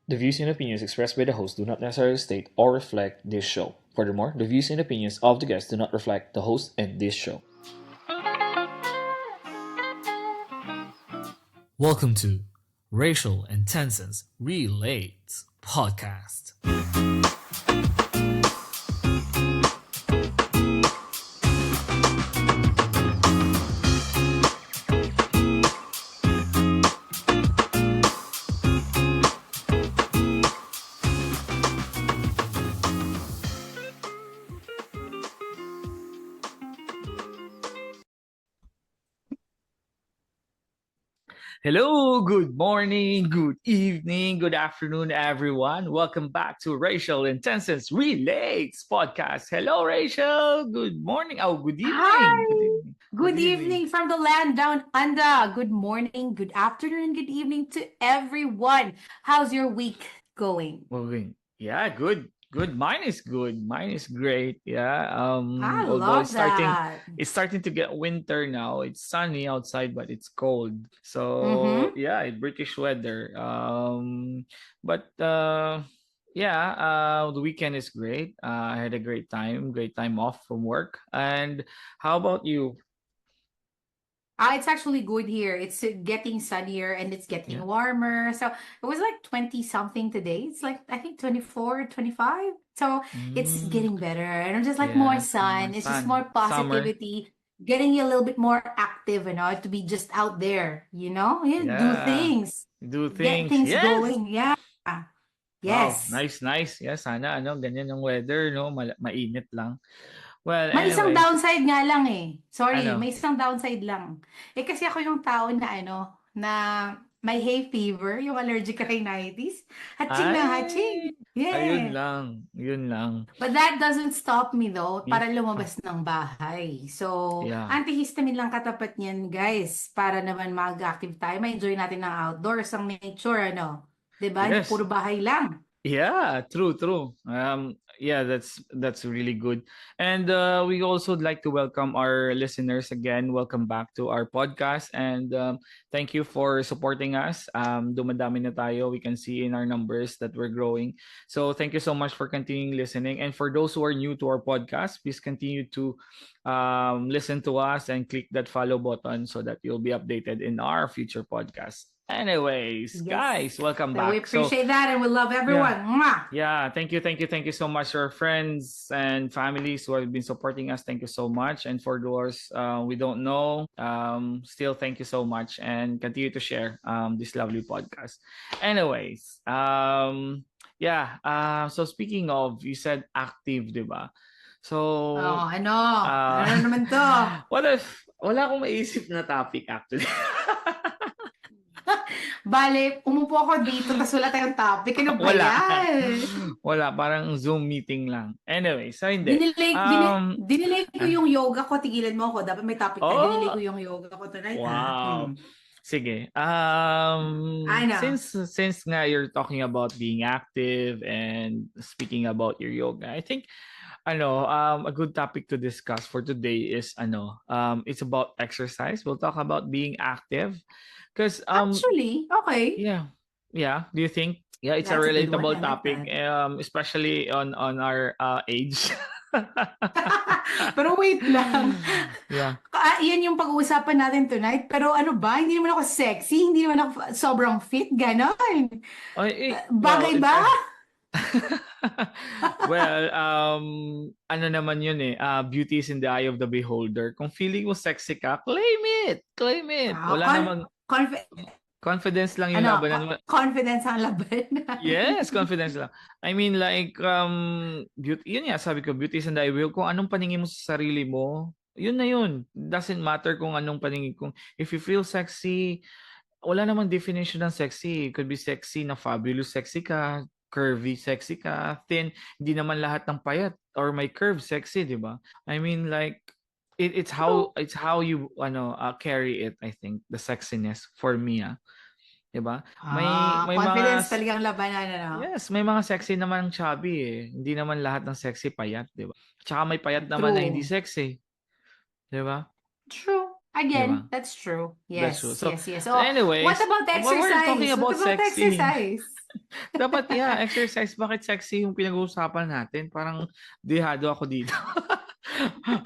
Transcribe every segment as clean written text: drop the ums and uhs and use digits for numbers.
The views and opinions expressed by the host do not necessarily state or reflect this show. Furthermore, the views and opinions of the guests do not reflect the host and this show. Welcome to Racial and Tensions Relates Podcast. Hello, good morning, good evening, good afternoon, everyone. Welcome back to Racial and Tensions Relates Podcast. Hello, Rachel. Good morning. Oh, good evening. Good Hi. evening. Good evening from the land down under. Good morning, good afternoon, and good evening to everyone. How's your week going? Okay. Yeah, good. Good. Mine is good. Mine is great. Yeah. I Although love that. it's starting to get winter now. It's sunny outside, but it's cold. So Mm-hmm. yeah, British weather. But yeah, the weekend is great. I had a great time off from work. And how about you? It's actually good here. It's getting sunnier and it's getting Yeah. warmer. So it was like 20 something today. It's like, I think 24, 25. So it's Mm, getting better. And I'm just like more yeah, more sun. It's just sun. more Summer. positivity, getting you a little bit more active, to be just out there, Yeah, do Yeah. things, Do get things. things Yes. going. Yeah. Wow, Yes. nice, nice. Yeah, sana ganyan yung weather, no? Mainit lang. Well, May isang anyways, downside nga lang eh. Sorry, ano? may isang downside lang. Kasi ako yung tao na na may hay fever, yung allergic rhinitis. Hatching na hatching. Ay, ayun Yeah. lang, yun lang. But that doesn't stop me though, Yeah, para lumabas ng bahay. So, yeah. antihistamine lang katapat niyan, guys. Para naman mag-active tayo. Ma-enjoy natin ng outdoors, ang nature, 'Di ba? Hindi Yes. puro bahay lang. Yeah, true. Yeah, that's really good. And we also would like to welcome our listeners again. Welcome back to our podcast, and thank you for supporting us. Dumadami na tayo. We can see in our numbers that we're growing. So thank you so much for continuing listening. And for those who are new to our podcast, please continue to listen to us and click that follow button so that you'll be updated in our future podcasts. Anyways, Yes. guys, welcome So we back. So appreciate that and we love yeah. everyone. Mwah! Yeah, thank you so much to our friends and families who have been supporting us. Thank you so much. And for those we don't know, still thank you so much and continue to share this lovely podcast. Anyways, yeah. So speaking of, you said active, diba? Oh, So, ano na naman to? what if wala akong maisip na topic actually? Bale, umupo ako dito, tapos wala tayong topic. Ano ba Wala. yan? Wala, parang Zoom meeting lang. Anyway, so hindi. Dinilay ko Ah, yung yoga ko. Tigilan mo ako. Dapat may topic tayo. Dinilay oh, ko yung yoga ko tonight, ha? wow. Sige. Ano? Since nga you're talking about being active and speaking about your yoga, I think a good topic to discuss for today is it's about exercise. We'll talk about being active because Actually, okay. yeah. Yeah. Do you think? Yeah, it's a That's a good one. relatable I like topic, that. especially on our age. Pero wait lang. Yeah. Yan yung pag-uusapan natin tonight. Pero ano ba? Hindi naman ako sexy. Hindi naman ako sobrang fit. Ganon. Well, Bagay ba? well, ano naman yun eh, beauty is in the eye of the beholder. Kung feeling mo sexy ka, claim it! Claim it! Ah, Wala namang, conf- confidence lang yung labanan mo. confidence ang laban. Yes, confidence lang. I mean like beauty, yun nga sabi ko, beauty is in the eye. Kung anong paningin mo sa sarili mo, yun na yun. Doesn't matter kung anong paningin. Kung if you feel sexy, wala namang definition ng sexy. It could be sexy na fabulous sexy ka, curvy sexy ka, thin. Hindi naman lahat ng payat or may curve sexy, di ba? I mean like True. it's how you carry it, I think, the sexiness for me, 'di ba? May mga Confidence talagang labanan, yes, may mga sexy naman chubby eh. Hindi naman lahat ng sexy payat, 'di ba? Tsaka may payat naman na hindi True. sexy, 'di ba? True. di ba? Again, that's true. That's true. Yes, So, yes, yes. So, what anyways, about we're talking exercise? What about about sexy. exercise? Dapat, yeah, exercise. Bakit sexy yung pinag-uusapan natin? Parang dihado ako dito.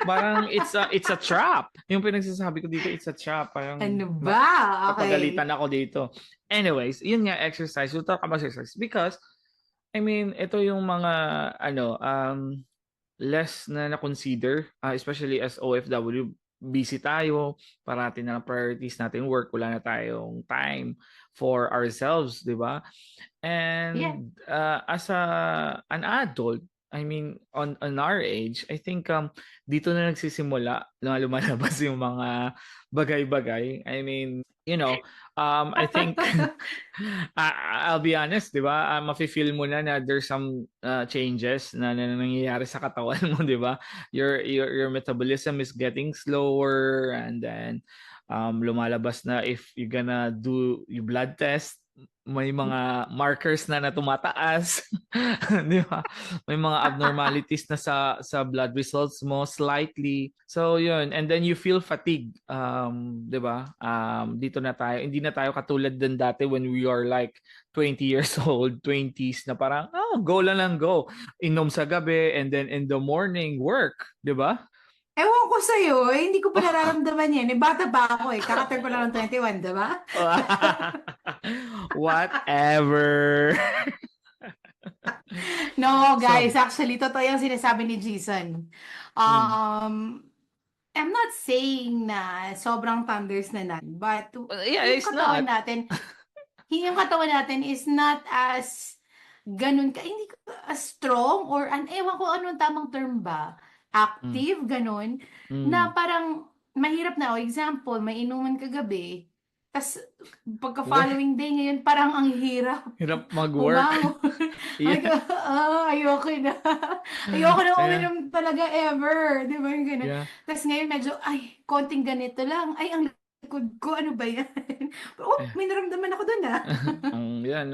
Parang it's a trap. Yung pinagsasabi ko dito, it's a trap. Parang Ano ba? Okay. papagalitan ako dito. Anyways, yun nga, exercise. We'll talk about exercise because, I mean, ito yung mga, less na consider, especially as OFW, busy tayo, parati na lang priorities natin work, wala na tayong time for ourselves, di ba? Yeah. And as an adult, I mean, on our age, I think dito na nagsisimula na lumalabas yung mga bagay-bagay. I mean, I think I'll be honest, 'di ba? Mafe-feel mo na there's some changes na nangyayari sa katawan mo, 'di ba? Your metabolism is getting slower, and then lumalabas na if you're gonna do your blood test, may mga markers na tumataas, 'di ba? May mga abnormalities na sa blood results mo slightly. So, 'yun. And then you feel fatigue, 'di ba? Dito na tayo. Hindi na tayo katulad din dati when we are like 20 years old, 20s na parang, go lang lang go. Inom sa gabi and then in the morning work, 'di ba? Ewan ko sa'yo, hindi ko pa nararamdaman yan. Bata pa ako Kaka-turn ko lang ng 21, diba? Whatever. No, guys, actually, totoo yung sinasabi ni Jason. I'm not saying na sobrang thunders na natin, but yeah, yung it's katawan not. natin, yung katawan natin is not as ganun ka, hindi as strong or ewan ko anong tamang term ba? Active, ganun, na parang mahirap na. Example, may inuman kagabi, tas pagka-following day ngayon, parang ang hirap. Hirap mag-work. Bumangon. Yeah. Ayoko na. Ayoko na Yeah. uminom talaga ever. Di ba yung ganun? Yeah. Tas ngayon medyo, konting ganito lang. Ay, ang likod ko, ano ba yan? May naramdaman ako dun Yan,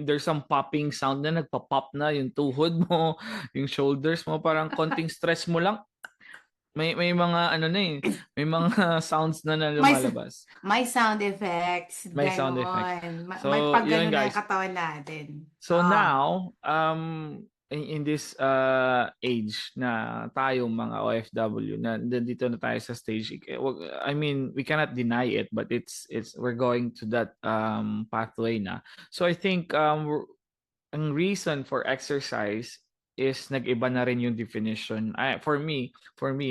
there's some popping sound na nagpa-pop na yung tuhod mo, yung shoulders mo, parang konting stretch mo lang. May mga may mga sounds na lumalabas. May sound effects. May ganon. sound effects. So, may pag yun, ganun na guys. yung katawan natin. So now, in this age na tayong mga OFW na dito na tayo sa stage, I mean, we cannot deny it, but it's we're going to that pathway na. So I think ang reason for exercise is nag-iba na rin yung definition. For me,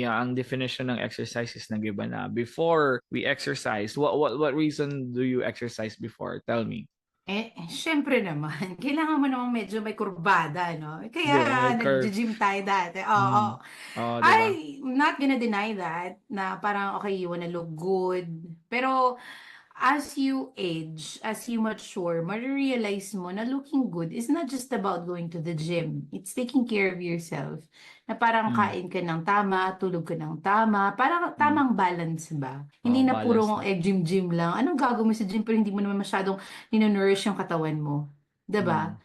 ang definition ng exercise is nag-iba na. Before we exercise, what reason do you exercise before? Tell me. Syempre naman. Kailangan mo naman medyo may kurbada, no? Kaya Yeah, nag-gym tayo dati. Oo. Diba? I'm not gonna deny that, na parang, okay, you wanna look good. Pero, as you age, as you mature, ma-realize mo na looking good is not just about going to the gym. It's taking care of yourself. Na parang kain ka ng tama, tulog ka ng tama, parang tamang balance ba? Hindi na puro gym lang. Anong gagawin mo sa gym pero hindi mo naman masyadong ninonourish yung katawan mo? 'Di ba?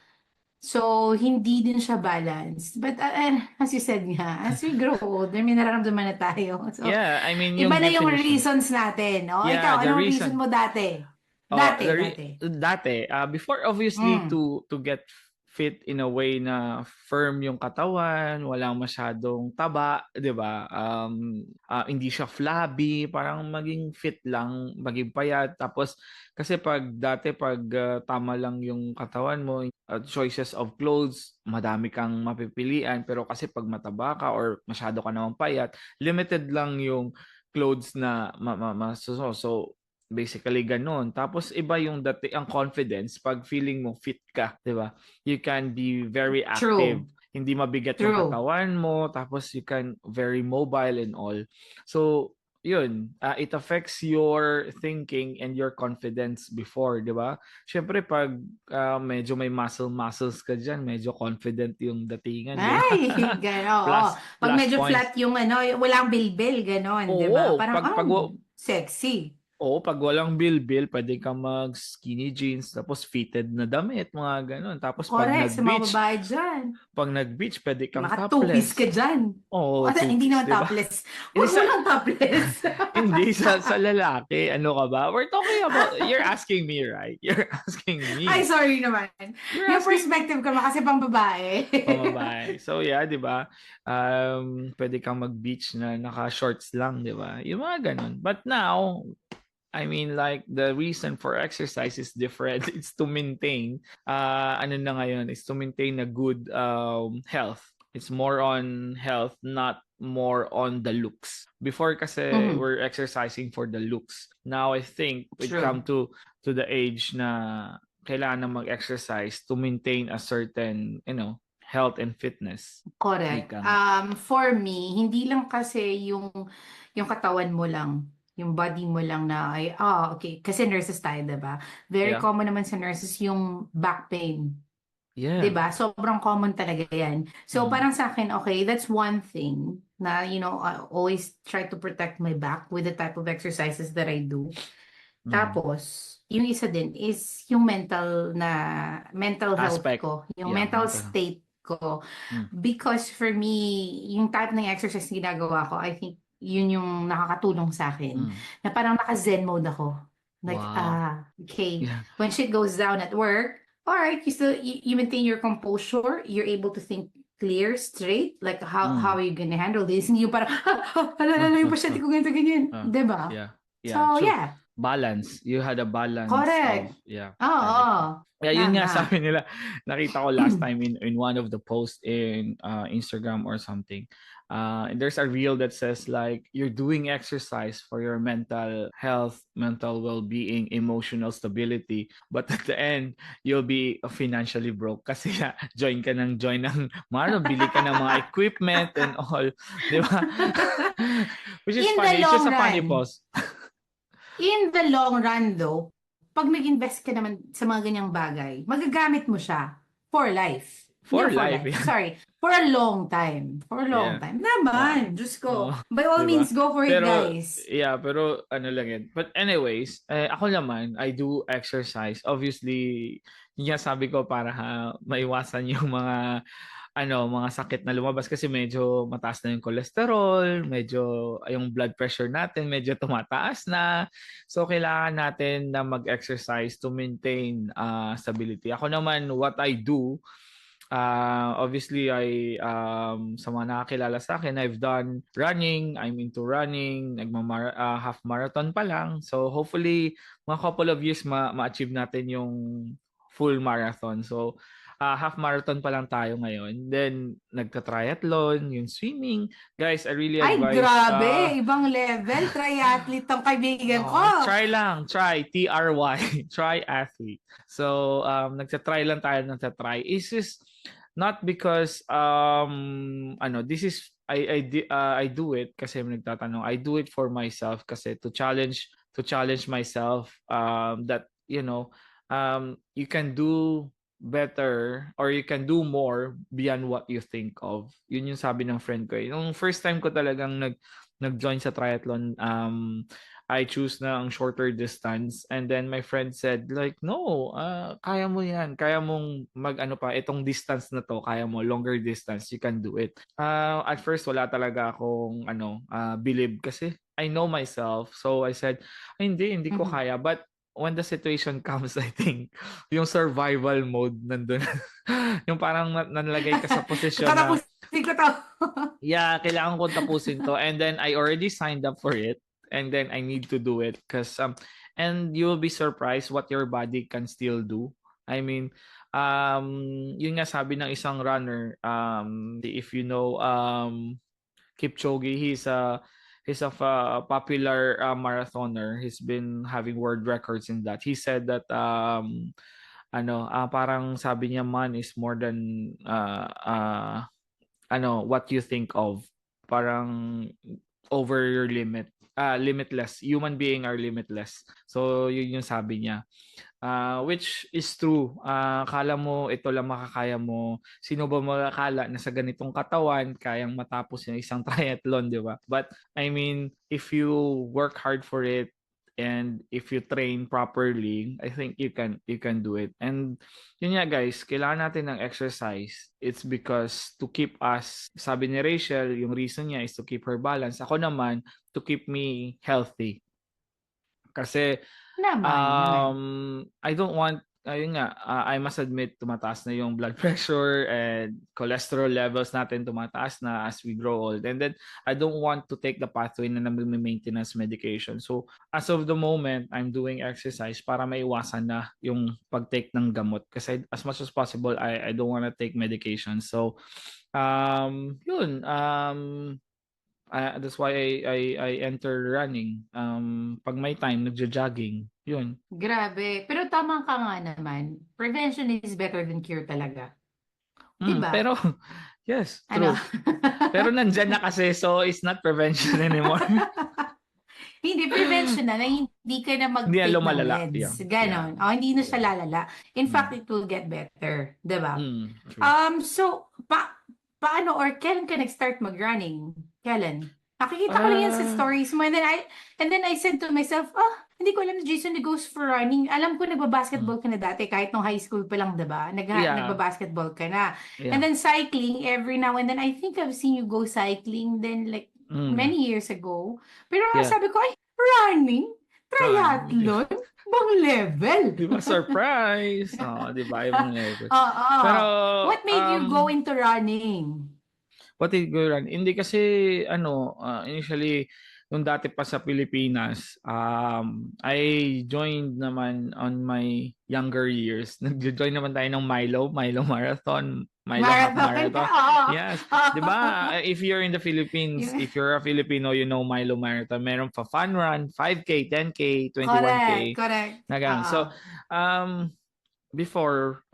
So, hindi din siya balanced. But as you said nga, as we grow older, may nararamdaman na tayo. So, yeah, I mean, yung iba na yung definition. reasons natin. No? Yeah, Ikaw, anong reason mo dati? Dati, before obviously to get fit in a way na firm yung katawan, walang masyadong taba, 'di ba? Hindi siya flabby, parang maging fit lang, maging payat. Tapos kasi pag tama lang yung katawan mo, choices of clothes, madami kang mapipilian, pero kasi pag mataba ka or masyado ka naman payat, limited lang yung clothes na so basically ganun. Tapos iba yung ang confidence pag feeling mo fit ka, 'di ba? You can be very active. True. Hindi mabigat yung katawan mo, tapos you can very mobile and all. So, yun, it affects your thinking and your confidence before, 'di ba? Syempre pag medyo may muscles ka diyan, medyo confident yung datingan, 'di ba? Ay, gano'n. Pag medyo points. Flat yung walang bilbil, gano'n, 'di ba? Parang sexy. Oo, pag walang bilbil, pwede kang mag-skinny jeans, tapos fitted na damit, mga gano'n. Tapos Correct, sa mga babae dyan. pwede kang Mga two-piece ka topless. dyan. Oo, Hindi two-piece, naman 'di ba? topless. Hindi Huwag mo lang topless. hindi sa lalaki, ano ka ba? We're talking about, you're asking me, right? You're asking Ay, me. sorry naman. You're Yung asking me. perspective ko naman kasi pang babae. Pambabae. So yeah, 'di ba? Pwede kang mag-beach na naka-shorts lang, 'di ba? Yung mga ganun. But now, I mean, like, the reason for exercise is different. It's to maintain, ano na ngayon, is to maintain a good health. It's more on health, not more on the looks. Before kasi Mhm. we're exercising for the looks. Now I think we True. come to the age na kailangan na mag-exercise to maintain a certain, health and fitness. Correct. Ika nga. For me, hindi lang kasi yung katawan mo lang, yung body mo lang na ay, okay. Kasi nurses tayo, 'di ba? Very Yeah. common naman sa nurses yung back pain. 'Di Yeah. ba? Sobrang common talaga 'yan. So Mm. parang sa akin, okay, that's one thing na, I always try to protect my back with the type of exercises that I do. Mm. Tapos, yung isa din is yung mental health Aspect. ko, yung Yeah, mental mental health. state ko. Mm. Because for me, yung type ng exercise na ginagawa ko, I think yun yung nakakatulong sa akin. Mm. Na parang naka-zen mode ako. Like, Wow. okay, Yeah. when shit goes down at work, all right, you maintain your composure, you're able to think clear, straight, like how Mm. are you gonna handle this? Hindi yung parang, alala yung pasyente ko ganito, ganyan. Uh, Diba? yeah. Yeah, So, true. yeah. Balance. You had a balance Correct. of, yeah, Oo, everything. Yeah, yun nga tama. sabi nila. Nakita ko last time in one of the posts in Instagram or something. And there's a reel that says like you're doing exercise for your mental health, mental well-being, emotional stability, but at the end you'll be financially broke kasi join ng bili ka ng mga equipment and all, 'di ba? Which is In the funny. It's just long a funny run, post. in the long run though, pag nag-invest ka naman sa mga ganyang bagay, magagamit mo siya for life. Hindi For ba for life, life? yeah. Sorry. For a long time. For a long Yeah. time. Yeah. Naman. Diyos Oo, ko. By all 'di ba? means, go for it, Pero guys. yeah, pero ano lang yun. But anyways, ako naman, I do exercise. Obviously, yun nga sabi ko para maiwasan yung mga sakit na lumabas kasi medyo mataas na yung cholesterol, medyo yung blood pressure natin medyo tumataas na. So kailangan natin na mag-exercise to maintain stability. Ako naman, what I do, obviously, sa mga nakakilala sa akin, I've done running. I'm into running. Half marathon pa lang. So, hopefully, mga couple of years, ma-achieve natin yung full marathon. So, half marathon pa lang tayo ngayon. Then, nagka-triathlon, yung swimming. Guys, I really Ay, advise, grabe. Ibang level. Triathlete ang kaibigan ko. try lang. Try. Try. Triathlete. So, nagsa-try lang tayo nagsa-try. It's just not because this is I do it kasi may nagtatanong. I do it for myself kasi to challenge myself, that you can do better or you can do more beyond what you think of. Yun yung sabi ng friend ko. Yung first time ko talagang nag-join sa triathlon, I choose na ang shorter distance, and then my friend said like, no, kaya mo yan, kaya mong itong distance na to, kaya mo longer distance, you can do it. At first wala talaga akong believe kasi I know myself, so I said, "Ay, hindi ko Mhm. kaya." But when the situation comes, I think yung survival mode nandun. Yung parang nanlagay ka sa posisyon na, Tatapusin ko to. yeah, kailangan ko tapusin to, and then I already signed up for it, and then I need to do it because and you will be surprised what your body can still do. I mean, yun nga sabi ng isang runner, if you know, Kipchoge, he's a popular marathoner. He's been having world records in that. He said that parang sabi niya, man is more than what you think of. Parang over your limit. Limitless. Human being are limitless. So yun yung sabi niya. Which is true. Akala mo ito lang makakaya mo. Sino ba makakala na sa ganitong katawan kayang matapos yung isang triathlon, di ba? But I mean, if you work hard for it, And if you train properly, I think you can do it. And yun nga guys, kailangan natin ng exercise. It's because to keep us, sabi ni Rachel, yung reason niya is to keep her balance. Ako naman, to keep me healthy. Kasi Naman. I don't want, ayun nga, I must admit, tumataas na yung blood pressure and cholesterol levels natin tumataas na as we grow old. And then, I don't want to take the pathway na maintenance medication. So, as of the moment, I'm doing exercise para maiwasan na yung pag-take ng gamot. Kasi as much as possible, I don't want to take medication. So, yun, that's why I enter running. Pag may time, nagja-jogging. Yun. Grabe. Pero tama ka nga naman. Prevention is better than cure talaga. 'Di ba? Pero, yes, Ano? true. Pero nandyan na kasi, so it's not prevention anymore. Hindi, prevention na hindi ka na Hindi na mag-take ng lumalala. meds. Yeah. Yeah. Ganon. O, hindi na siya Yeah. lalala. In fact, Mm. it will get better. 'Di ba? True. So, paano or kailan ka nag-start mag-running? Kailan? Nakikita ko lang yan sa stories mo. And then I said to myself, hindi ko alam na Jason goes for running. Alam ko nagba-basketball ka na dati, kahit nung high school pa lang, diba? Yeah. Nagba-basketball ka na. Yeah. And then cycling, every now and then, I think I've seen you go cycling then like many years ago. Pero sabi ko, ay, running? Triathlon? Ibang level. Di ba? Surprise! Di ba? Ibang level. Pero, what made you go into running? What did go run? Hindi kasi, initially, nung dati pa sa Pilipinas, I joined naman on my younger years. Nag-join naman tayo ng Milo Marathon, Milo Half Marathon. Yes. Di ba? If you're in the Philippines, if you're a Filipino, you know Milo Marathon. Meron pa fun run, 5K, 10K, 21K. Correct. So, before,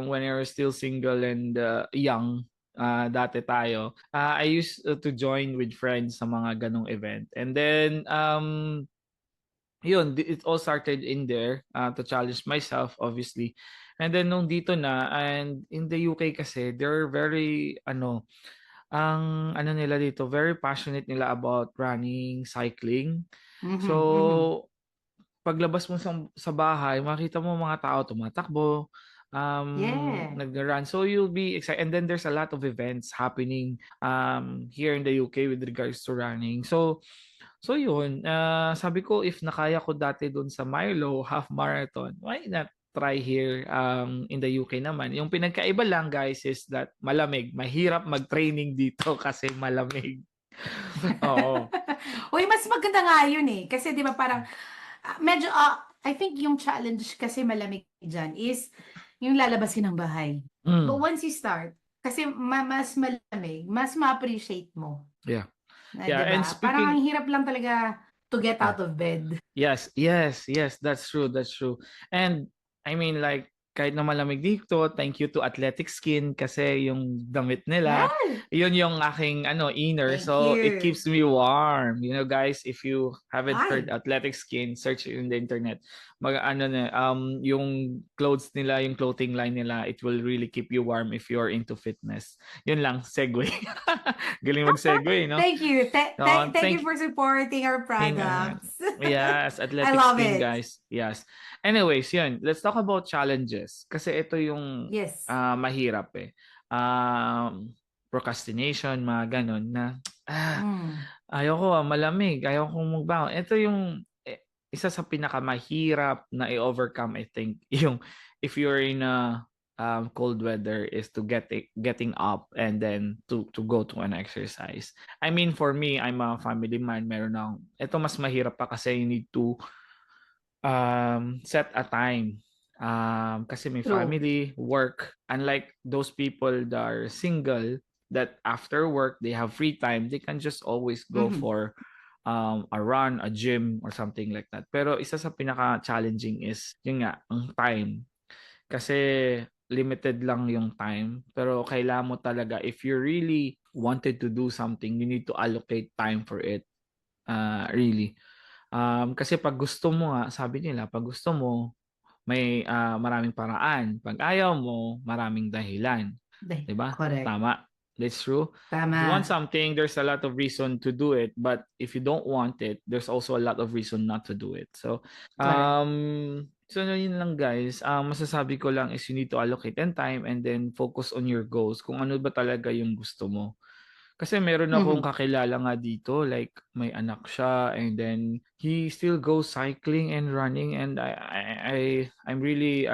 when I was still single and young, dati tayo, I used to join with friends sa mga ganong event. And then, yun, it all started in there to challenge myself, obviously. And then, nung dito na, and in the UK kasi, they're very, nila dito, very passionate nila about running, cycling. So, paglabas mo sa bahay, makita mo mga tao tumatakbo, nag-run. So you'll be excited. And then there's a lot of events happening here in the UK with regards to running. So yun, sabi ko if nakaya ko dati doon sa Milo half marathon, why not try here in the UK naman. Yung pinagkaiba lang guys is that malamig. Mahirap mag-training dito kasi malamig. Oo. Uy, mas maganda nga yun eh. Kasi di ba parang medyo, I think yung challenge kasi malamig dyan is yung lalabas ka ng bahay. But once you start, kasi mas malamig, mas ma-appreciate mo. Yeah. Yeah, diba? And parang ang hirap lang talaga to get out of bed. Yes, that's true. And I mean like kahit na malamig dito, thank you to Athletic Skin kasi yung damit nila, yun yung aking inner. So it keeps me warm. You know guys, if you haven't heard Athletic Skin, search it in the internet. Yung clothes nila, yung clothing line nila, it will really keep you warm if you're into fitness. Yun lang, segue. Galing mag-segue, no? Thank you. Thank you for supporting our products. Yes, Athletic Skin, guys. Yes. Anyways, yun. Let's talk about challenges. Kasi ito yung mahirap eh. Procrastination, mga ganon na ayoko malamig, ayoko magbangon. Ito yung isa sa pinakamahirap na i-overcome, I think. Yung if you're in a cold weather is to getting up and then to go to an exercise. I mean, for me, I'm a family man. Meron akong, ito mas mahirap pa kasi you need to set a time. Kasi may family, work. Unlike those people that are single, that after work, they have free time, they can just always go for a run, a gym, or something like that. Pero isa sa pinaka-challenging is, yun nga, ang time. Kasi limited lang yung time. Pero kailangan mo talaga, if you really wanted to do something, you need to allocate time for it. Really. Kasi pag gusto mo nga, sabi nila, pag gusto mo, may maraming paraan. Pag ayaw mo, maraming dahilan. 'Di ba? Correct. Tama. That's true. If you want Tama. something, there's a lot of reason to do it. But if you don't want it, there's also a lot of reason not to do it. Correct. Yun lang guys. Masasabi ko lang is you need to allocate and time and then focus on your goals. Kung ano ba talaga yung gusto mo. Kasi meron akong Mhm. kakilala nga dito, like may anak siya and then he still goes cycling and running and I'm really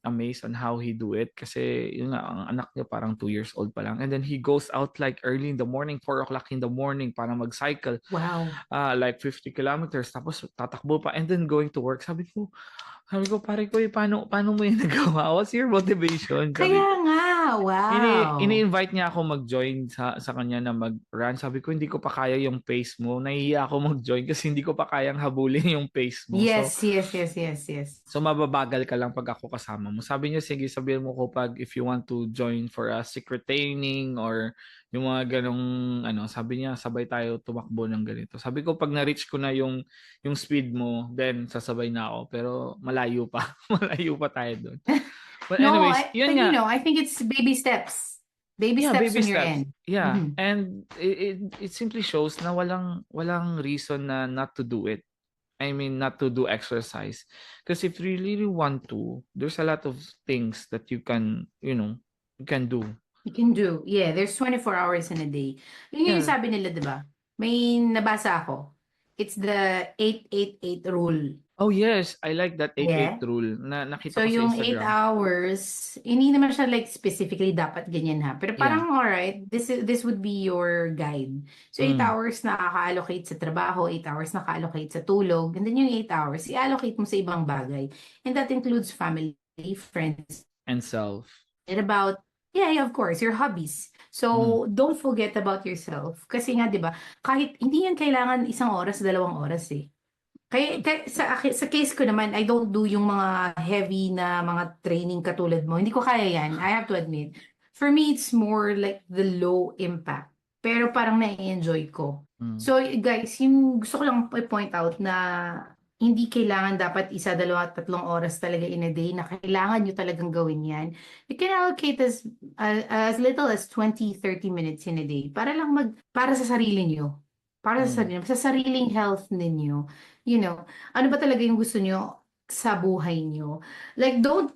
amazed on how he do it kasi yun nga ang anak niya parang 2 years old pa lang and then he goes out like early in the morning, 4 o'clock in the morning para mag-cycle Wow. like 50 kilometers tapos tatakbo pa and then going to work. Sabi ko pare ko, paano mo yun nagawa? What's your motivation? Sabi Kaya ko, nga, wow. ini-invite niya ako mag-join sa kanya na mag-run. Sabi ko, hindi ko pa kaya yung pace mo. Nahihiya ako mag-join kasi hindi ko pa kayang habulin yung pace mo. Yes, yes, yes, yes, yes. So mababagal ka lang pag ako kasama mo. Sabi niya, sige, sabihin mo ko pag if you want to join for a secret training or yung mga ganong sabi niya, sabay tayo tumakbo ng ganito. Sabi ko, pag na-reach ko na yung speed mo, then sasabay na ako. Pero malayo pa. Malayo pa tayo doon. But No, anyways, yun but nga. I think it's baby steps. Baby Yeah, steps baby on your steps. end. Yeah, Mhm. and it simply shows na walang reason na not to do it. I mean, not to do exercise. Because if you really want to, there's a lot of things that you can do. You can do. Yeah, there's 24 hours in a day. Yun yung Yeah. sabi nila, 'di ba? May nabasa ako. It's the 888 rule. Oh yes, I like that 8-8 Yeah. rule na nakita So ko sa yung 8 Instagram. hours, hindi naman siya like specifically dapat ganyan ha. Pero Yeah. parang alright, this would be your guide. So 8 Mm. hours na allocate sa trabaho, 8 hours na allocate sa tulog, and then yung 8 hours, i-allocate mo sa ibang bagay. And that includes family, friends, And self. and about, yeah, of course, your hobbies. Mm. So don't forget about yourself. Kasi nga, di ba, kahit hindi yan kailangan 1 oras, 2 oras eh. Kaya sa case ko naman, I don't do yung mga heavy na mga training katulad mo. Hindi ko kaya yan. I have to admit. For me, it's more like the low impact. Pero parang na-enjoy ko. Mm. So, guys, yung gusto ko lang i-point out na hindi kailangan dapat 1, 2, 3 oras talaga in a day na kailangan nyo talagang gawin yan. You can allocate as little as 20, 30 minutes in a day para sa sarili nyo. Para Mm. sa sariling health ninyo. You know, ano ba talaga yung gusto nyo sa buhay nyo? Like, don't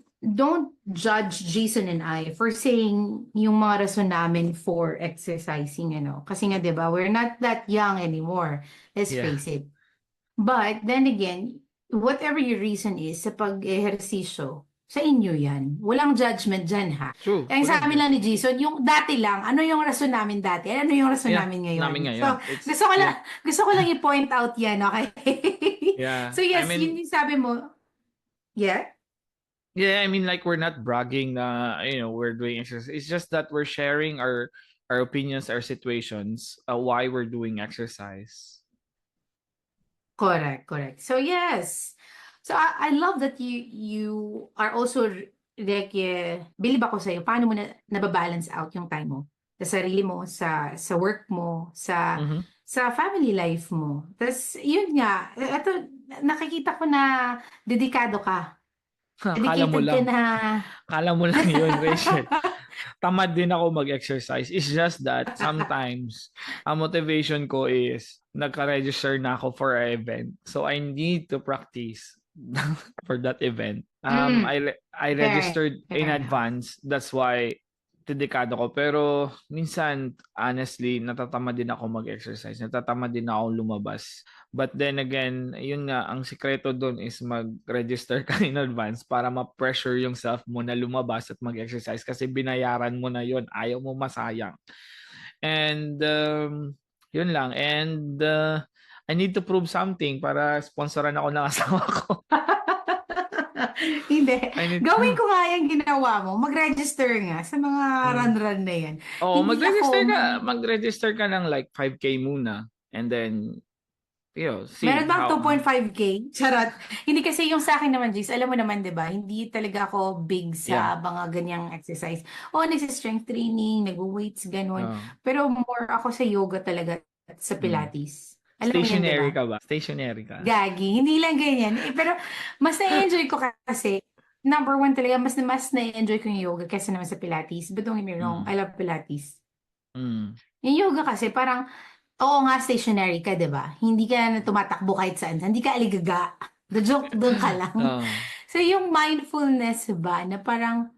judge Jason and I for saying yung mga rason namin for exercising, Kasi nga, di ba, we're not that young anymore. Let's Yeah. face it. But then again, whatever your reason is sa pag-ehersisyo, sa inyo yan. Walang judgment dyan, ha? True. Ang sa Walang amin lang ni judgment. Jason, yung dati lang, ano yung rason namin dati? Ano yung rason Yeah, namin namin ngayon? ngayon. So, It's gusto ko lang, like gusto ko lang i-point out yan, okay? yeah. So yes, yun yung sabi mo. Yeah? Yeah, I mean like we're not bragging na we're doing exercise. It's just that we're sharing our opinions, our situations, why we're doing exercise. Correct, correct. So yes. So I love that you are also like bilib ako sa iyo. Paano mo nababalance out yung time mo sa sarili mo, sa work mo, Mhm. sa family life mo. Tapos yun nga, ito nakikita ko na dedikado ka. Kala mo Dedicated ka lang. na. Kala mo lang yun, Rachel. Tamad din ako mag-exercise. It's just that sometimes ang motivation ko is nagka-register na ako for an event. So I need to practice for that event. Mm, I fair, registered in fair enough. advance. That's why dedikado ko. Pero minsan, honestly, natatamad din ako mag-exercise. Natatamad din ako lumabas. But then again, yun nga, ang sikreto doon is mag-register ka in advance para ma-pressure yung self mo na lumabas at mag-exercise kasi binayaran mo na yun. Ayaw mo masayang. And yun lang. And I need to prove something para sponsoran ako ng asawa ko. Hindi. I need Gawin to... ko nga yung ginawa mo. Mag-register nga sa mga Mm. run-run na yan. Oo, Hindi ako, mag-register ka ng like 5K muna. And then, see meron bang how... 2.5K? Charot. Hindi kasi yung sa akin naman, Jace, alam mo naman, di ba? Hindi talaga ako big Yeah. sa mga ganyang exercise. O, nagsistrength training, nag-weights, ganun. Oh. Pero more ako sa yoga talaga at sa Mm. Pilates. Alam mo yan, di Stationary ba? ka ba? Stationary ka. Gagi. Hindi lang ganyan. Pero mas na-enjoy ko kasi, number one talaga, mas na-enjoy ko yung yoga kaysa naman sa Pilates. But don't get me wrong, Mm. I love Pilates. Mm. Yung yoga kasi parang, oo nga, stationary ka, 'di ba? Hindi ka na tumatakbo kahit saan. Hindi ka aligaga. The joke, doon ka lang. Oo. So, yung mindfulness ba, na parang,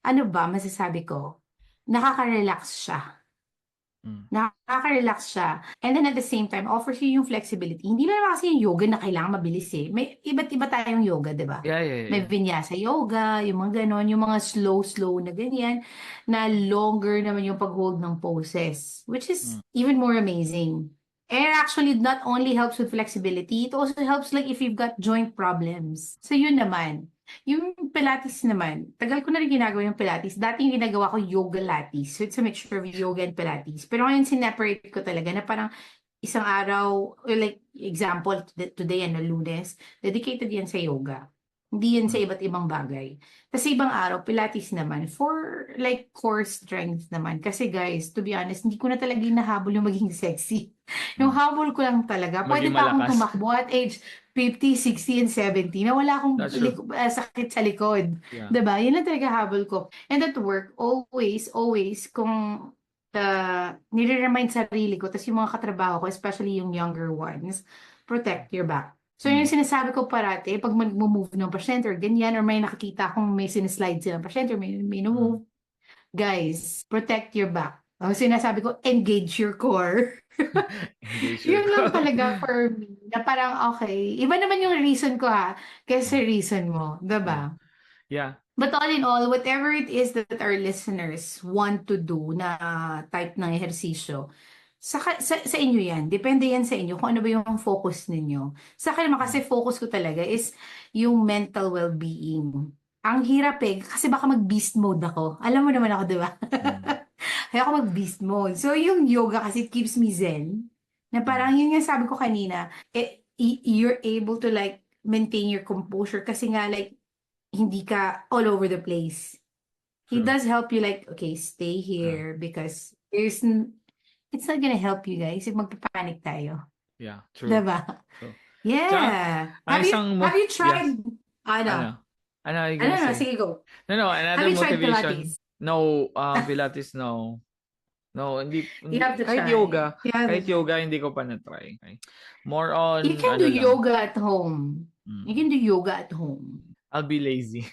ano ba, masasabi ko, nakaka-relax siya. Hmm. Nakaka-relax siya. And then at the same time, offers you yung flexibility. Hindi na naman kasi yung yoga na kailangan mabilis eh. May iba't iba tayong yoga, di ba? Yeah, yeah, May yeah. vinyasa yoga, yung mga ganon, yung mga slow na ganyan, na longer naman yung pag-hold ng poses, which is Hmm. even more amazing. And actually not only helps with flexibility, it also helps like if you've got joint problems. So yun naman. Yung Pilates naman, tagal ko na rin ginagawa yung Pilates. Dati yung ginagawa ko yoga lattes. So it's a mixture of yoga and Pilates. Pero ngayon sineparate ko talaga na parang isang araw, or like example, today ano, Lunes, dedicated yan sa yoga. Hindi yan sa Hmm. iba't ibang bagay. Kasi ibang araw, Pilates naman, for like core strength naman. Kasi guys, to be honest, hindi ko na talaga hinahabol yung maging sexy. Yung Hmm. habol ko lang talaga, pwede Maging pa akong malakas. tumakbo at age 50, 60, and 70 na wala akong That's true. sakit sa likod. Yeah. 'Di ba? Yan lang talaga habol ko. And at work, always, kung nire-remind sarili ko, tapos yung mga katrabaho ko, especially yung younger ones, protect your back. So yung Hmm. sinasabi ko parati, pag mag-move ng pasyente or ganyan, or may nakikita akong may sinislide silang pasyente or may Hmm. move, guys, protect your back. Ang sinasabi ko, engage your core. Engage your Yun lang core. talaga for me, na parang okay. Iba naman yung reason ko ha, kaysa Hmm. reason mo, Yeah. 'di ba? Yeah. But all in all, whatever it is that our listeners want to do na type ng ehersisyo, sa inyo yan. Depende yan sa inyo kung ano ba yung focus ninyo. Sa akin naman Hmm. kasi focus ko talaga is yung mental well-being. Ang hirap eh, kasi baka mag-beast mode ako. Alam mo naman ako, di ba? Hmm. Kaya ako mag-beast mode. So yung yoga kasi it keeps me zen. Na Hmm. parang yun nga sabi ko kanina, you're able to like maintain your composure kasi nga like hindi ka all over the place. He True. does help you like, okay, stay Yeah. here because it's not gonna help you guys if magpapanik tayo. Yeah. True. Diba? True. Tsaka, Yeah. ang isang Have you yes. tried, ano? Ano? Ano are you Ano gonna na, say? sige go. No, no, Have another you tried motivation. Pilates? No, Pilates, no. No, hindi, You hindi, have to try. kahit You have to try. yoga, hindi ko pa na-try. Okay? More You on, can do ano lang, yoga at home. You mm, can do yoga at home. I'll be lazy.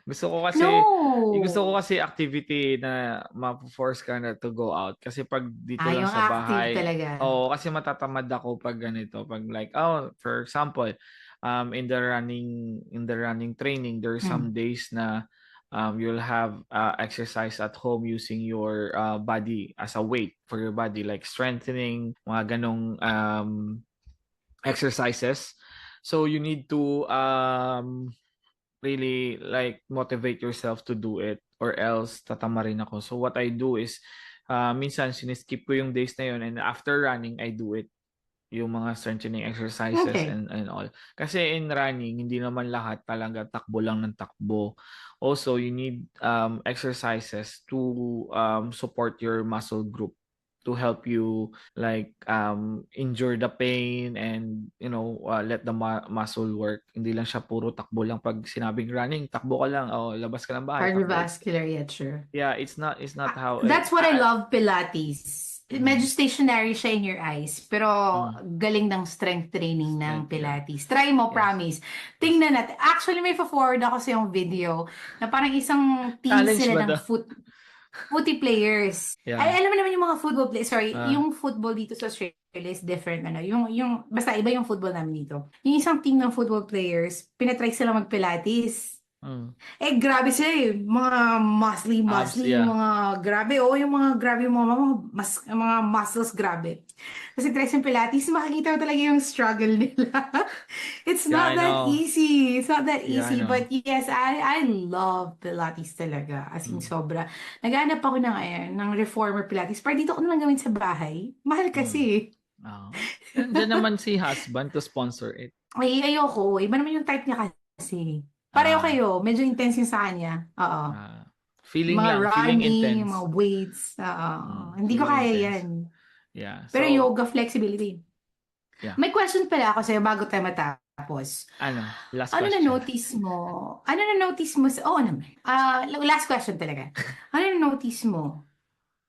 Gusto ko No! kasi activity na ma-force ka na to go out. Kasi pag dito lang Yung sa active bahay, talaga. oo, kasi matatamad ako pag ganito. Pag like, for example, in the running training, there are some Hmm. days na you'll have exercise at home using your body as a weight for your body, like strengthening, mga ganong exercises. So you need to really like motivate yourself to do it or else tatama rin ako. So what I do is minsan siniskip ko yung days na yun and after running I do it yung mga strengthening exercises Okay. and all. Kasi in running, hindi naman lahat talaga takbo lang ng takbo. Also, you need exercises to support your muscle group to help you like endure the pain and let the muscle work. Hindi lang siya puro takbo lang pag sinabing running, takbo ka lang, labas ka ng bahay, takbo. Cardiovascular, yeah, sure. Yeah, it's not how That's what I love Pilates. Medyo mm, stationary siya in your eyes, pero mm, galing ng strength training ng strength, yeah. Pilates. Try mo, Yes. promise. Yes. Tingnan natin. Actually, may forward ako sa yung video na parang isang team Challenge sila ba ng to? footy players. Yeah. Ay, alam mo naman yung mga football players. Sorry, Uh, yung football dito sa Australia is different. Ano, basta iba yung football namin dito. Yung isang team ng football players, pinatry sila mag-Pilates. mm. Eh, grabe sila eh. Mga Abs, muscly, yeah. mga grabe. Oo, yung mga grabe, mga muscles, grabe. Kasi try sa Pilates, makikita mo talaga yung struggle nila. It's Yeah, not I that know. easy. It's not that Yeah, I easy. know. But yes, I love Pilates talaga. As in, Mm. sobra. Naghanap ako ng reformer Pilates. Para dito ko naman gawin sa bahay. Mahal Mm. kasi. Oo. Diyan naman si husband to sponsor it. Ay, ayoko. Iba naman yung type niya kasi. Pareho Ah, kayo. Medyo intense yung sa kanya. Oo. ah, Yung feeling mga lang, feeling running, yung intense. mga weights. Hindi ko Feeling kaya intense. yan. Yeah. Pero So, yoga flexibility. yeah. May question pala ako sa'yo bago tayo matapos. Last Ano question. na-notice mo? Oo naman. Last question talaga. Ano na-notice mo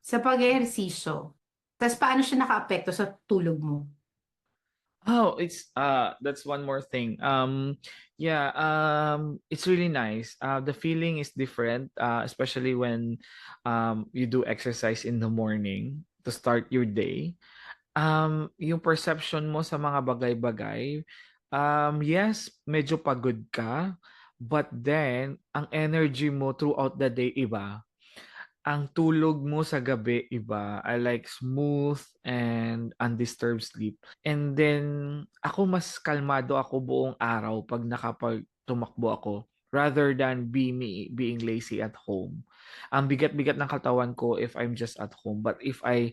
sa pag-ehersisyo, tas paano siya nakaapekto sa tulog mo? Oh, it's that's one more thing. Yeah, it's really nice. The feeling is different, especially when you do exercise in the morning to start your day. Yung perception mo sa mga bagay-bagay, yes, medyo pagod ka, but then ang energy mo throughout the day iba. Ang tulog mo sa gabi iba. I like smooth and undisturbed sleep. And then ako mas kalmado ako buong araw pag nakapag ako rather than being lazy at home. Ang bigat-bigat ng katawan ko if I'm just at home. But if I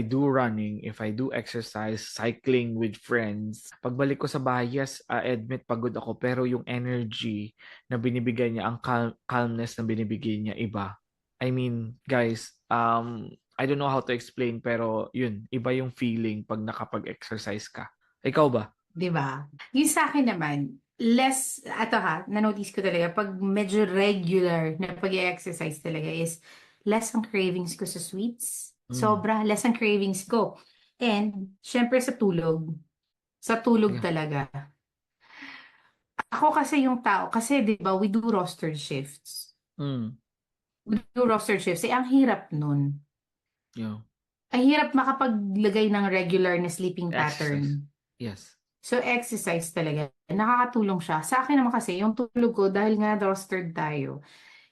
do running, if I do exercise, cycling with friends, pagbalik ko sa bahay, yes, I admit pagod ako, pero yung energy na binibigay niya, ang calmness na binibigay niya, iba. I mean, guys, I don't know how to explain, pero yun, iba yung feeling pag nakapag-exercise ka. Ikaw ba? 'Di ba? Yung sa akin naman, less, ato ha, na-notice ko talaga, pag medyo regular na pag-exercise talaga is less ang cravings ko sa sweets. Mm, Sobra, less ang cravings ko. And, syempre sa tulog. Sa tulog yeah. talaga. Ako kasi yung tao, kasi 'di ba, we do roster shifts. Mm, We do roster shifts. Eh, ang hirap nun. yeah. Ang hirap makapaglagay ng regular na sleeping Exercise. pattern. Yes. So, exercise talaga. Nakakatulong siya. Sa akin naman kasi, yung tulog ko, dahil nga rostered tayo,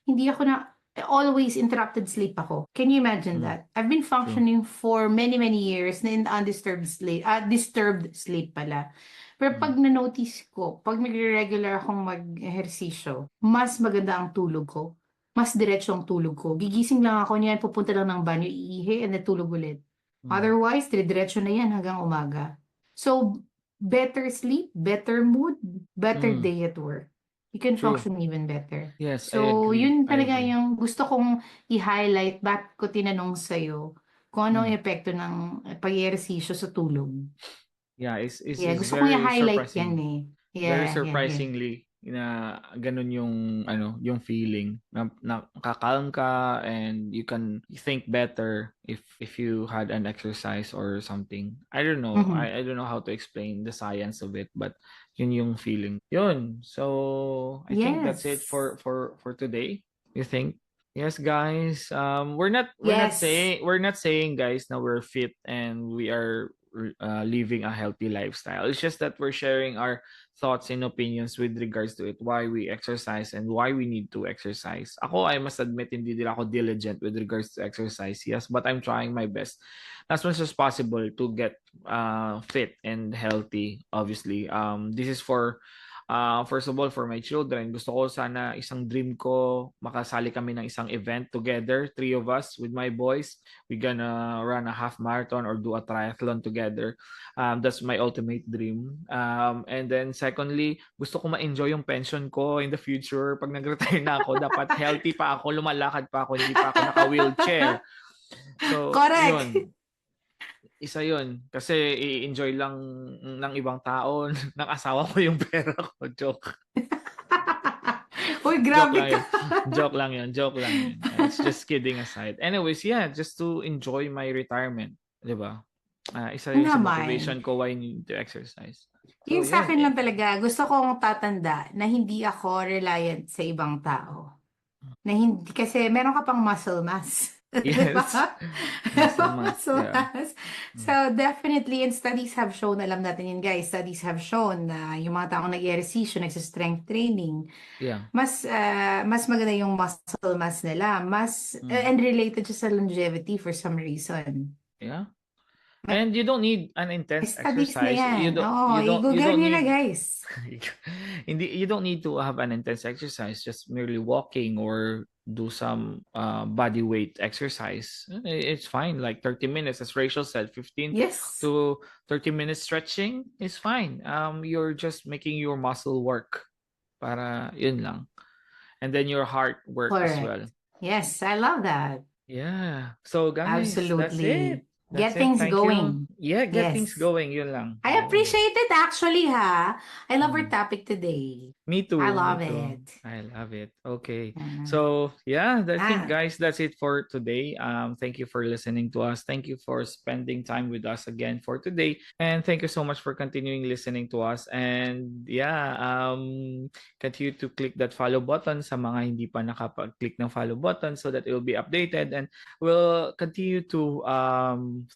hindi ako na, always interrupted sleep ako. Can you imagine Mm, that? I've been true. functioning for many, many years na in undisturbed sleep, disturbed sleep pala. Pero Mm, pag na-notice ko, pag regular akong mag-ehersisyo, mas maganda ang tulog ko. Mas diretso ang tulog ko. Gigising lang ako niyan, pupunta lang ng banyo, iihi, and natulog ulit. mm, Otherwise, dire-diretso na yan hanggang umaga. So, better sleep, better mood, better mm, day at work. You can true. function even better. Yes, I So, agree. yun I talaga agree. yung gusto kong i-highlight. Bakit ko tinanong sa'yo kung ano ang Mm. epekto ng pag-ehersisyo sa tulog. Yeah, Yeah, is gusto kong very i-highlight yan surprising. eh. Very Yeah, yeah, yeah. surprisingly na ganun yung yung feeling na nakakalm ka and you can think better if you had an exercise or something. I don't know. Mhm. I don't know how to explain the science of it, but yun yung feeling. Yun. So, I think that's it Yes. for today. You think? Yes, guys. Yes. We're not saying, guys, na we're fit and we are living a healthy lifestyle. It's just that we're sharing our thoughts and opinions with regards to it, why we exercise and why we need to exercise. Ako, I must admit, hindi din ako diligent with regards to exercise, yes, but I'm trying my best as much as possible to get fit and healthy, obviously. This is for first of all, for my children, gusto ko sana, isang dream ko, makasali kami ng isang event together, three of us with my boys. We're gonna run a half marathon or do a triathlon together. That's my ultimate dream. And then secondly, gusto ko ma-enjoy yung pension ko in the future. Pag nag-retire na ako, dapat healthy pa ako, lumalakad pa ako, hindi pa ako naka-wheelchair. So, Correct. yun. Isa yun. Kasi i-enjoy lang ng ibang tao, ng asawa ko yung pera ko. Joke. Uy, Joke grabe lang ka. yun. Joke lang yun. Joke lang yun. It's just kidding aside. Anyways, yeah, just to enjoy my retirement. Di ba? Isa yun sa Naman. motivation ko why I need to exercise. So, Yung sa yun. akin lang talaga, gusto kong tatanda na hindi ako reliant sa ibang tao. Na hindi, kasi meron ka pang muscle mass. Di ba? Yes. Meron Muscle pang mass. muscle Yeah. mass. Mm. So, definitely, and studies have shown, alam natin yun guys, studies have shown na yung mga taong nag-ehersisyo, nagsa-strength training, Yeah. mas maganda yung muscle mass nila. Mm. And related siya sa longevity for some reason. Yeah. May And you don't need an intense studies na exercise. yan. Oo, You i-google don't nyo na need guys. you don't need to have an intense exercise, just merely walking or do some body weight exercise. It's fine, like 30 minutes, as Rachel said, 15 Yes, to 30 minutes stretching is fine. You're just making your muscle work para yun lang. And then your heart work as correct. well. Yes, I love that. Yeah. So guys, that's it. Absolutely. That's Get it. things Thank you. going. Yeah, get things Yes. going. Yun lang. I Oo. appreciate it actually, ha. I love our Mm. topic today. Me I too. Me love too. it. I love it. Okay. Uh, So yeah, I think ah, guys, that's it for today. Thank you for listening to us. Thank you for spending time with us again for today. And thank you so much for continuing listening to us. And yeah, continue to click that follow button sa mga hindi pa nakapag-click ng follow button so that it will be updated. And we'll continue to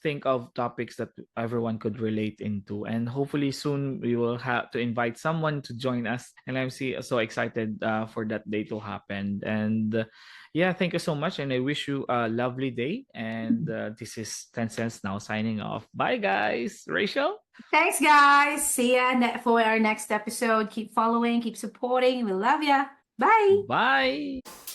think of topics that everyone could relate into. And hopefully soon we will have to invite someone to join us. And so excited for that day to happen. And yeah, thank you so much. And I wish you a lovely day. And this is 10 Cents Now signing off. Bye, guys. Rachel? thanks, guys. See ya for our next episode. Keep following, keep supporting. We love ya. Bye. Bye.